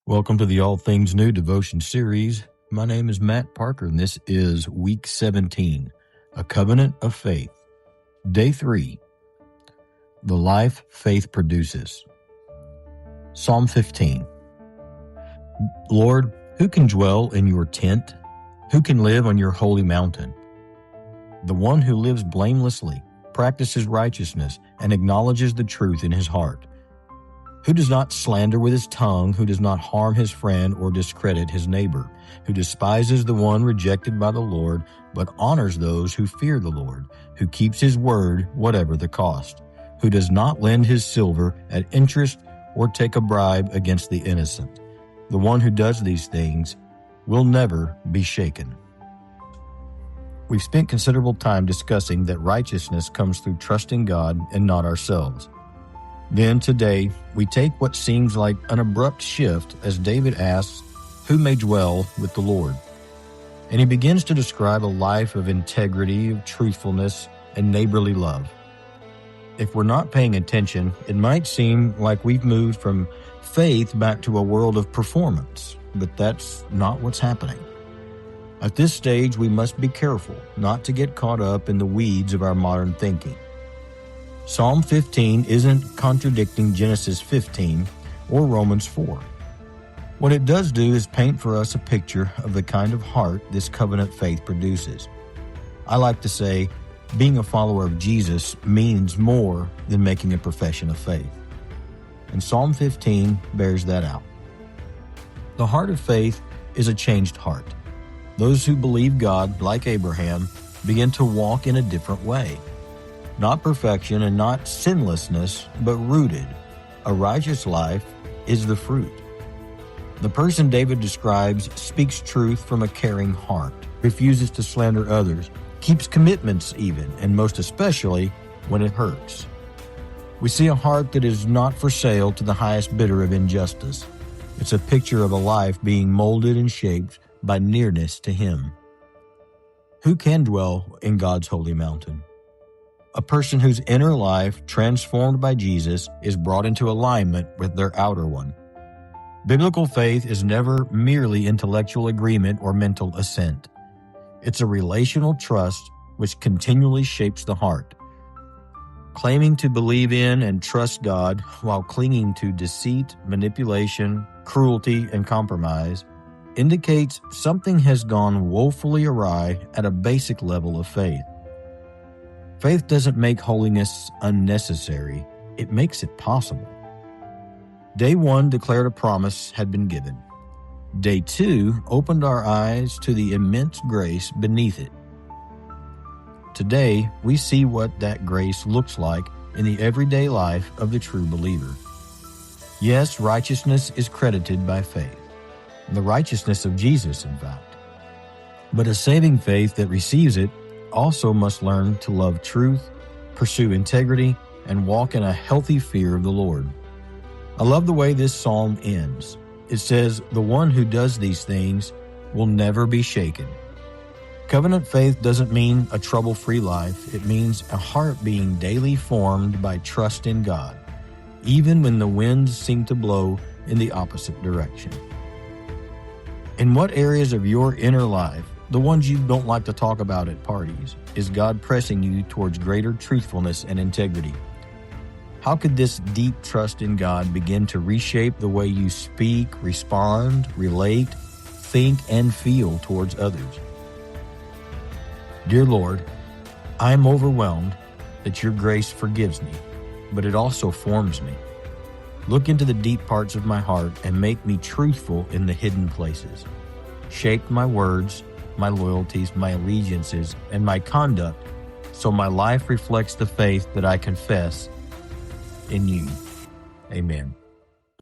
Welcome to the All Things New devotion series. My name is Matt Parker, and this is week 17, A Covenant of Faith. Day 3, The Life Faith Produces. Psalm 15. Lord, who can dwell in your tent? Who can live on your holy mountain? The one who lives blamelessly, practices righteousness, and acknowledges the truth in his heart. Who does not slander with his tongue, who does not harm his friend or discredit his neighbor, who despises the one rejected by the Lord, but honors those who fear the Lord, who keeps his word, whatever the cost, who does not lend his silver at interest or take a bribe against the innocent. The one who does these things will never be shaken. We've spent considerable time discussing that righteousness comes through trusting God and not ourselves. Then today, we take what seems like an abrupt shift as David asks, who may dwell with the Lord? And he begins to describe a life of integrity, of truthfulness, and neighborly love. If we're not paying attention, it might seem like we've moved from faith back to a world of performance, but that's not what's happening. At this stage, we must be careful not to get caught up in the weeds of our modern thinking. Psalm 15 isn't contradicting Genesis 15 or Romans 4. What it does do is paint for us a picture of the kind of heart this covenant faith produces. I like to say, being a follower of Jesus means more than making a profession of faith. And Psalm 15 bears that out. The heart of faith is a changed heart. Those who believe God, like Abraham, begin to walk in a different way. Not perfection and not sinlessness, but rooted. A righteous life is the fruit. The person David describes speaks truth from a caring heart, refuses to slander others, keeps commitments even, and most especially when it hurts. We see a heart that is not for sale to the highest bidder of injustice. It's a picture of a life being molded and shaped by nearness to Him. Who can dwell in God's holy mountain? A person whose inner life, transformed by Jesus, is brought into alignment with their outer one. Biblical faith is never merely intellectual agreement or mental assent. It's a relational trust which continually shapes the heart. Claiming to believe in and trust God while clinging to deceit, manipulation, cruelty, and compromise indicates something has gone woefully awry at a basic level of faith. Faith doesn't make holiness unnecessary, it makes it possible. Day 1 declared a promise had been given. Day 2 opened our eyes to the immense grace beneath it. Today, we see what that grace looks like in the everyday life of the true believer. Yes, righteousness is credited by faith, the righteousness of Jesus, in fact. But a saving faith that receives it also must learn to love truth, pursue integrity, and walk in a healthy fear of the Lord. I love the way this psalm ends. It says, the one who does these things will never be shaken. Covenant faith doesn't mean a trouble-free life. It means a heart being daily formed by trust in God, even when the winds seem to blow in the opposite direction. In what areas of your inner life, the ones you don't like to talk about at parties, is God pressing you towards greater truthfulness and integrity? How could this deep trust in God begin to reshape the way you speak, respond, relate, think, and feel towards others? Dear Lord, I am overwhelmed that your grace forgives me, but it also forms me. Look into the deep parts of my heart and make me truthful in the hidden places. Shape my words, my loyalties, my allegiances, and my conduct so my life reflects the faith that I confess in you. Amen.